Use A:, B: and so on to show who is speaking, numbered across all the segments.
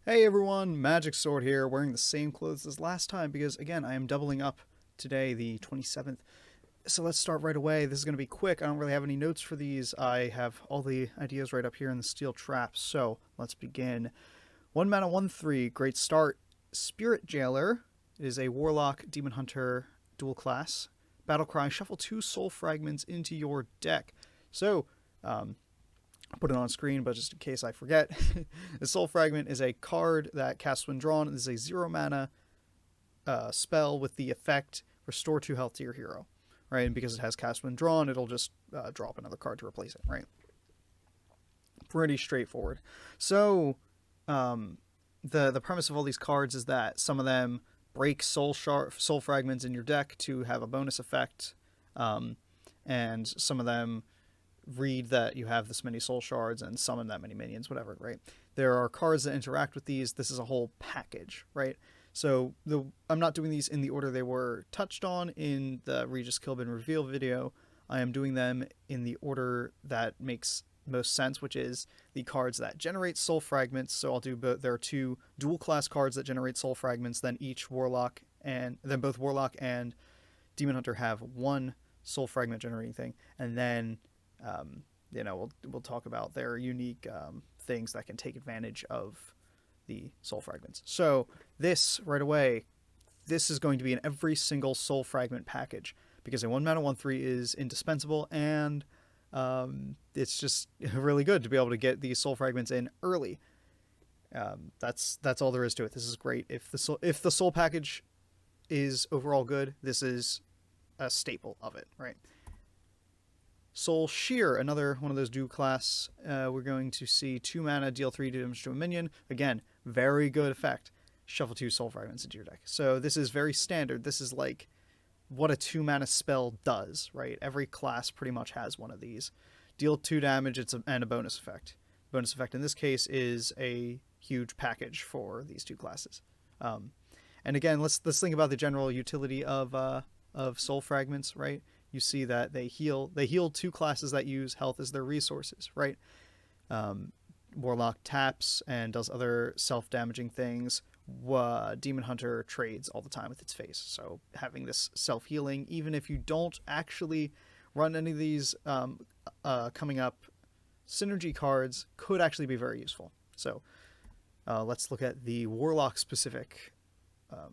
A: Hey everyone, Magic Sword here, wearing the same clothes as last time because, again, I am doubling up today, the 27th. So let's start right away. This is going to be quick. I don't really have any notes for these. I have all the ideas right up here in the steel trap. So let's begin. 1 mana, 1/3, great start. Spirit Jailer is a Warlock Demon Hunter dual class. Battlecry, shuffle 2 Soul Fragments into your deck. So, I'll put it on screen, but just in case I forget, the Soul Fragment is a card that casts when drawn. This is a 0 mana spell with the effect restore 2 health to your hero, right? And because it has cast when drawn, it'll just drop another card to replace it, right? Pretty straightforward. So, the premise of all these cards is that some of them break soul fragments in your deck to have a bonus effect, and some of them read that you have this many soul shards and summon that many minions, whatever, right? There are cards that interact with these. This is a whole package, right? So I'm not doing these in the order they were touched on in the Regis Kilbin reveal video. I am doing them in the order that makes most sense, which is the cards that generate soul fragments. So I'll do both. There are 2 dual class cards that generate soul fragments. Then each Warlock and then both Warlock and Demon Hunter have 1 soul fragment generating thing, and then we'll talk about their unique things that can take advantage of the soul fragments. So this right away, this is going to be in every single soul fragment package because a 1 mana 1/3 is indispensable, and it's just really good to be able to get these soul fragments in early. That's all there is to it. This is great. If the soul package is overall good, this is a staple of it, right? Soul Shear, another one of those dual class. We're going to see 2 mana, deal 3 damage to a minion. Again, very good effect. Shuffle 2 soul fragments into your deck. So this is very standard. This is like what a 2 mana spell does, right? Every class pretty much has one of these. Deal 2 damage, and a bonus effect. Bonus effect in this case is a huge package for these 2 classes. And again, let's think about the general utility of soul fragments, right? You see that they heal 2 classes that use health as their resources, right? Warlock taps and does other self-damaging things. Demon Hunter trades all the time with its face. So having this self-healing, even if you don't actually run any of these coming up synergy cards, could actually be very useful. So let's look at the Warlock specific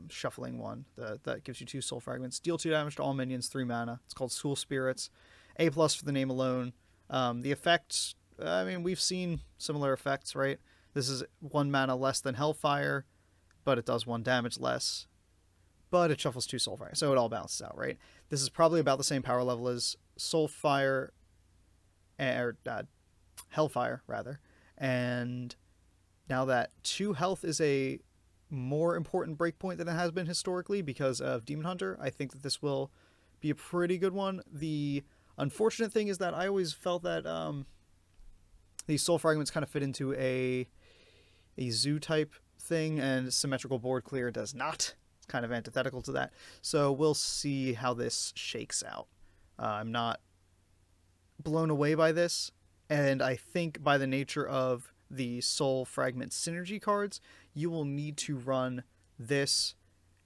A: shuffling one that gives you 2 soul fragments. Deal 2 damage to all minions, 3 mana. It's called School Spirits. A+ for the name alone. The effect, we've seen similar effects, right? This is 1 mana less than Hellfire, but it does 1 damage less. But it shuffles 2 soul fragments, so it all balances out, right? This is probably about the same power level as Soulfire, or Hellfire, rather. And now that 2 health is a more important breakpoint than it has been historically because of Demon Hunter, I think that this will be a pretty good one. The unfortunate thing is that I always felt that these soul fragments kind of fit into a zoo type thing, and symmetrical board clear does not. It's kind of antithetical to that. So we'll see how this shakes out. I'm not blown away by this, and I think by the nature of the soul fragment synergy cards, you will need to run this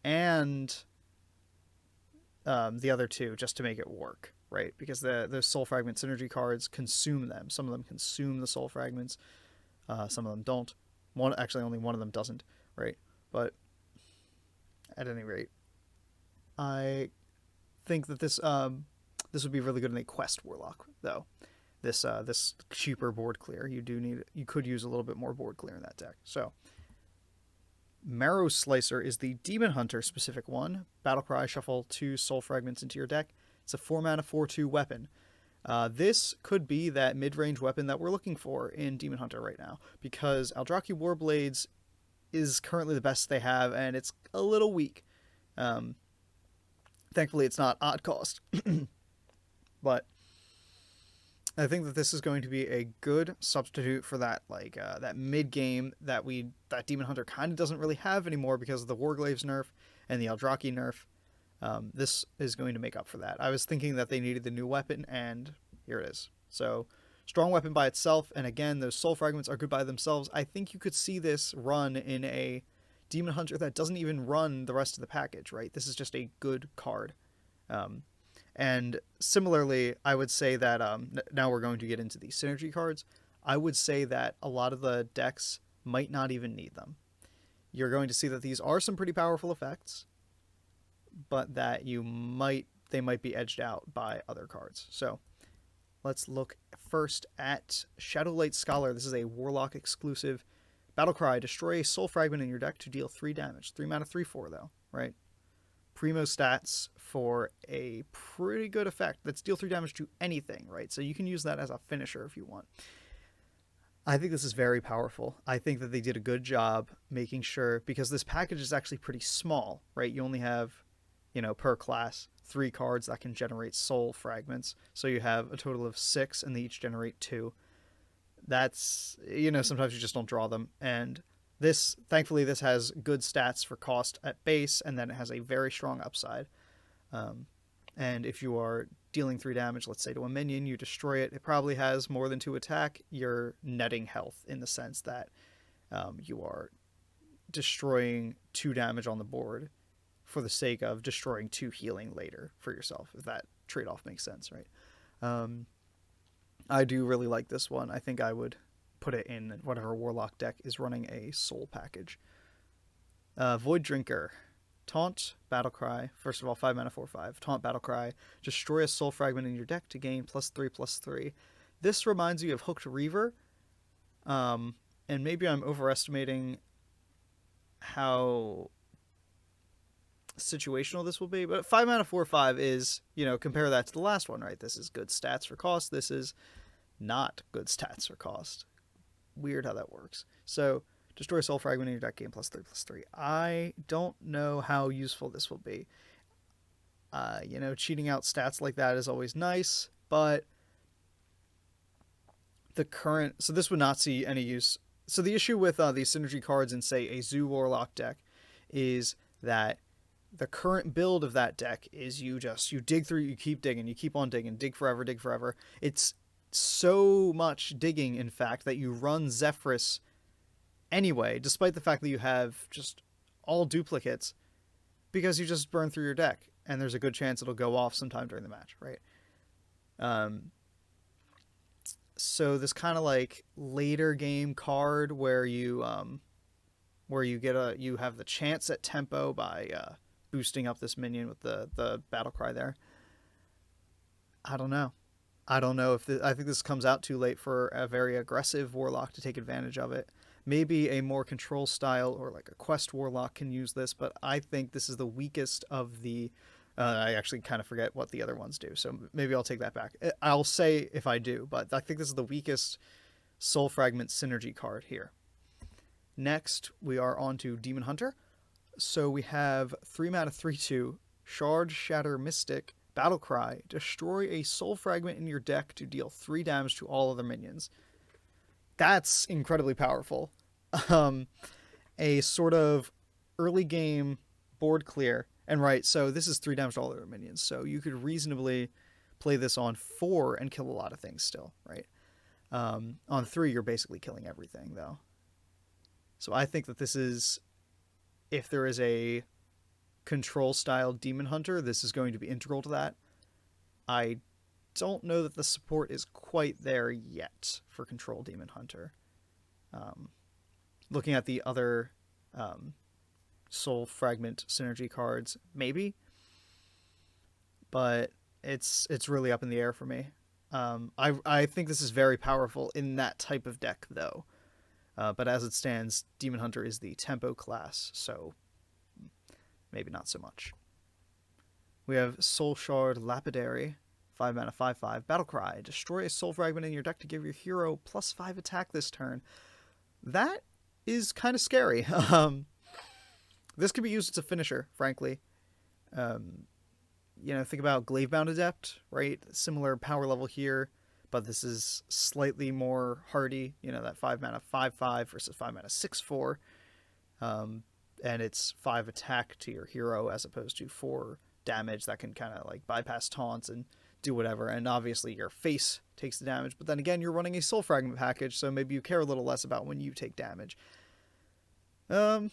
A: and the other 2 just to make it work, right? Because the soul fragment synergy cards consume them. Some of them consume the soul fragments, some of them don't. Only one of them doesn't, right? But at any rate, I think that this would be really good in a quest Warlock, though. This cheaper board clear, you could use a little bit more board clear in that deck. So Marrowslicer is the Demon Hunter specific one. Battlecry, shuffle 2 soul fragments into your deck. It's a 4 mana 4/2 weapon. This could be that mid-range weapon that we're looking for in Demon Hunter right now, because Eldrazi Warblades is currently the best they have, and it's a little weak. Thankfully, it's not odd cost, but I think that this is going to be a good substitute for that that mid game that Demon Hunter kind of doesn't really have anymore because of the Warglaves nerf and the Eldrazi nerf. This is going to make up for that. I was thinking that they needed the new weapon, and here it is. So strong weapon by itself, and again, those soul fragments are good by themselves. I think you could see this run in a Demon Hunter that doesn't even run the rest of the package, right? This is just a good card. And similarly, I would say that now we're going to get into the synergy cards. I would say that a lot of the decks might not even need them. You're going to see that these are some pretty powerful effects, but that they might be edged out by other cards. So let's look first at Shadowlight Scholar. This is a Warlock exclusive. Battlecry, destroy a soul fragment in your deck to deal 3 damage. 3 mana, 3/4 though, right? Primo stats for a pretty good effect. That's deal 3 damage to anything, right? So you can use that as a finisher if you want. I think this is very powerful. I think that they did a good job making sure, because this package is actually pretty small, right? You only have, per class, 3 cards that can generate soul fragments. So you have a total of 6, and they each generate 2. That's, sometimes you just don't draw them. And thankfully, this has good stats for cost at base, and then it has a very strong upside. And if you are dealing 3 damage, let's say to a minion, you destroy it, it probably has more than 2 attack. You're netting health in the sense that you are destroying 2 damage on the board for the sake of destroying 2 healing later for yourself, if that trade-off makes sense, right? I do really like this one. I think I would put it in whatever Warlock deck is running a soul package. Void Drinker. Taunt, Battlecry. First of all, 5 mana, 4/5. Taunt, Battlecry. Destroy a soul fragment in your deck to gain +3/+3. This reminds me of Hooked Reaver. And maybe I'm overestimating how situational this will be. But 5 mana, 4/5 is, compare that to the last one, right? This is good stats for cost. This is not good stats for cost. Weird how that works. So, destroy a soul fragment in your deck, gain +3/+3. I don't know how useful this will be. Cheating out stats like that is always nice, but so this would not see any use. So the issue with these synergy cards in, say, a Zoo Warlock deck is that the current build of that deck is you dig through, you keep digging, you keep on digging, dig forever. It's so much digging, in fact, that you run Zephrys anyway, despite the fact that you have just all duplicates, because you just burn through your deck, and there's a good chance it'll go off sometime during the match, right? So this kind of like later game card where you have the chance at tempo by boosting up this minion with the battle cry there. I don't know if I think this comes out too late for a very aggressive Warlock to take advantage of it. Maybe a more control style or like a quest Warlock can use this, but I think this is the weakest of the... I actually kind of forget what the other ones do, so maybe I'll take that back. I'll say if I do, but I think this is the weakest Soul Fragment synergy card here. Next, we are on to Demon Hunter. So we have 3 mana, 3/2, Shardshatter Mystic, Battlecry. Destroy a Soul Fragment in your deck to deal 3 damage to all other minions. That's incredibly powerful. A sort of early game board clear. And right, so this is 3 damage to all other minions. So you could reasonably play this on 4 and kill a lot of things still, right? On 3, you're basically killing everything, though. So I think that this is... If there is a control-style Demon Hunter, this is going to be integral to that. I don't know that the support is quite there yet for Control Demon Hunter. Looking at the other Soul Fragment synergy cards, maybe. But it's really up in the air for me. I think this is very powerful in that type of deck, though. But as it stands, Demon Hunter is the tempo class, so maybe not so much. We have Soulshard Lapidary, 5 mana, 5/5. Battlecry. Destroy a soul fragment in your deck to give your hero +5 attack this turn. That is kind of scary. This could be used as a finisher, frankly. Think about Glavebound Adept, right? Similar power level here, but this is slightly more hardy. That 5 mana, 5/5 versus 5 mana, 6/4. And it's 5 attack to your hero as opposed to 4 damage that can kind of like bypass taunts and do whatever, and obviously your face takes the damage, but then again, you're running a Soul Fragment package, so maybe you care a little less about when you take damage. I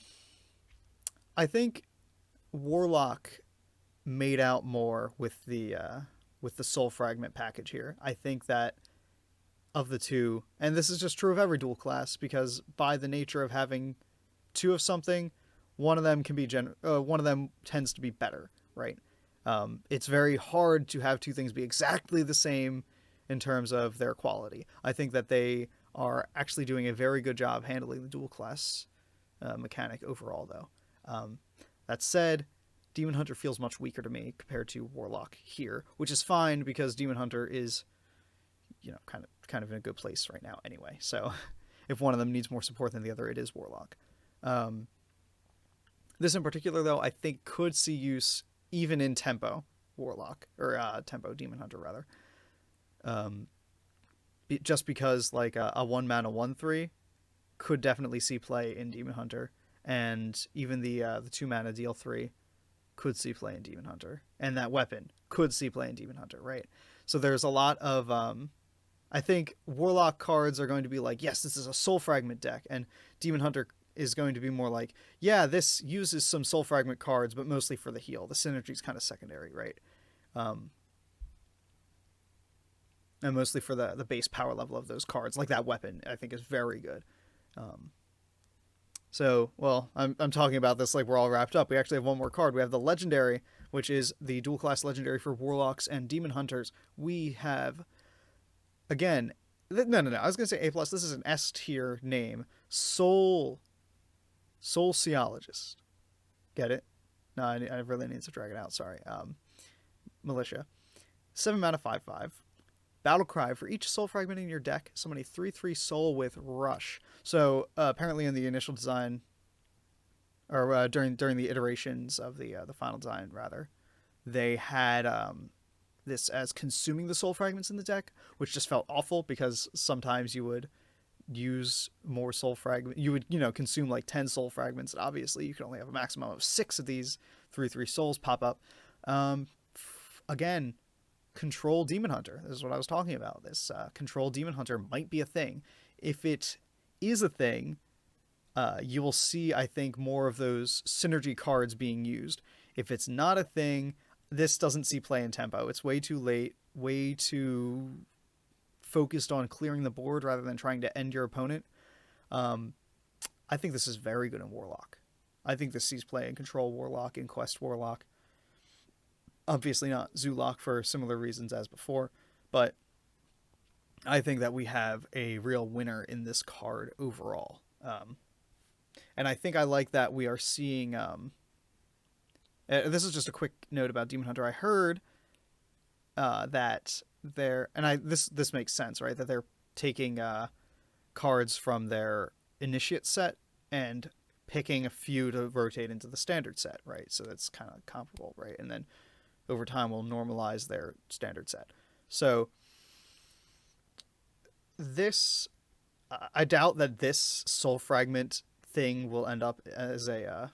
A: think Warlock made out more with the Soul Fragment package here. I think that of the two, and this is just true of every dual class, because by the nature of having two of something, one of them can be one of them tends to be better, right? It's very hard to have two things be exactly the same in terms of their quality. I think that they are actually doing a very good job handling the dual class mechanic overall, though. That said, Demon Hunter feels much weaker to me compared to Warlock here, which is fine because Demon Hunter is, kind of in a good place right now anyway. So if one of them needs more support than the other, it is Warlock. This in particular, though, I think could see use even in Tempo Warlock, or Tempo Demon Hunter, rather. Just because, like, a 1-mana 1/3 could definitely see play in Demon Hunter, and even the 2-mana deal 3 could see play in Demon Hunter, and that weapon could see play in Demon Hunter, right? So there's a lot of... I think Warlock cards are going to be like, yes, this is a Soul Fragment deck, and Demon Hunter is going to be more like, yeah, this uses some Soul Fragment cards, but mostly for the heal. The synergy is kind of secondary, right? And mostly for the base power level of those cards, like that weapon, I think is very good. So, well, I'm talking about this like we're all wrapped up. We actually have one more card. We have the Legendary, which is the dual class Legendary for Warlocks and Demon Hunters. We have... Again, no. I was going to say A+. This is an S tier name. Soulsiologist. Get it? No, I really need to drag it out. Sorry. Malicia. 7 mana 5/5. Battle Cry. For each soul fragment in your deck, summon a 3/3 soul with Rush. So apparently in the initial design, or during the iterations of the final design, rather, they had this as consuming the soul fragments in the deck, which just felt awful because sometimes you would use more soul fragments. You would, consume like 10 soul fragments, and obviously you can only have a maximum of 6 of these 3/3 souls pop up. Again, Control Demon Hunter. This is what I was talking about. This Control Demon Hunter might be a thing. If it is a thing, you will see, I think, more of those synergy cards being used. If it's not a thing, this doesn't see play in Tempo. It's way too late, way too focused on clearing the board rather than trying to end your opponent. I think this is very good in Warlock. I think this sees play in Control Warlock, in Quest Warlock. Obviously not Zoolock for similar reasons as before, but I think that we have a real winner in this card overall. And I think I like that we are seeing... this is just a quick note about Demon Hunter. I heard that they're... And this makes sense, right? That they're taking cards from their Initiate set and picking a few to rotate into the Standard set, right? So that's kind of comparable, right? And then over time we'll normalize their Standard set. So this... I doubt that this Soul Fragment thing will end up as a...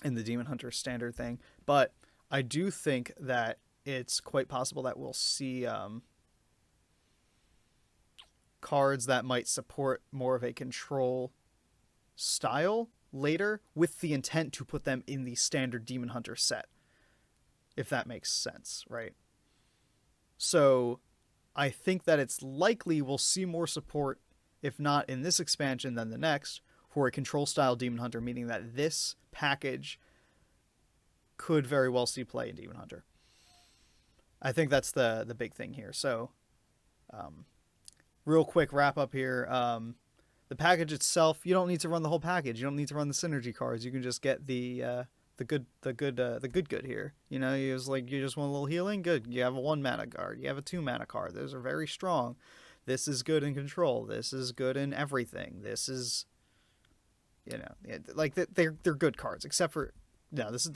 A: in the Demon Hunter standard thing, but I do think that it's quite possible that we'll see cards that might support more of a control style later with the intent to put them in the standard Demon Hunter set, if that makes sense, right? So I think that it's likely we'll see more support, if not in this expansion then the next, for a control style Demon Hunter, meaning that this package could very well see play in Demon Hunter. I think that's the big thing here. So, real quick wrap up here. The package itself, you don't need to run the whole package. You don't need to run the synergy cards. You can just get the good here. You just want a little healing. Good. You have a 1-mana card. You have a 2-mana card. Those are very strong. This is good in control. This is good in everything. This is... they're good cards, except for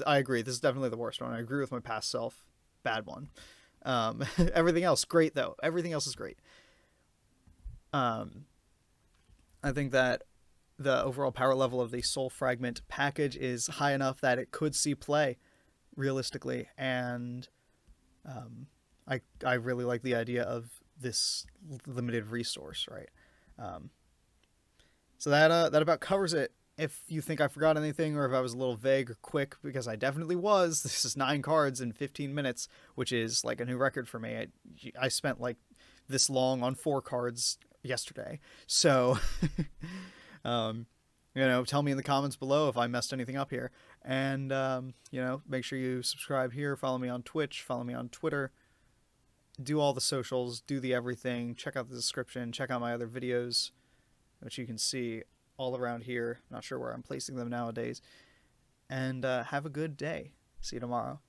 A: I agree. This is definitely the worst one. I agree with my past self. Bad one. Everything else great though. Everything else is great. I think that the overall power level of the Soul Fragment package is high enough that it could see play realistically, and I really like the idea of this limited resource, right? Um, so that about covers it. If you think I forgot anything, or if I was a little vague or quick, because I definitely was. This is 9 cards in 15 minutes, which is like a new record for me. I spent like this long on 4 cards yesterday. So, tell me in the comments below if I messed anything up here. And, make sure you subscribe here, follow me on Twitch, follow me on Twitter, do all the socials, do the everything, check out the description, check out my other videos, which you can see all around here. Not sure where I'm placing them nowadays. And have a good day. See you tomorrow.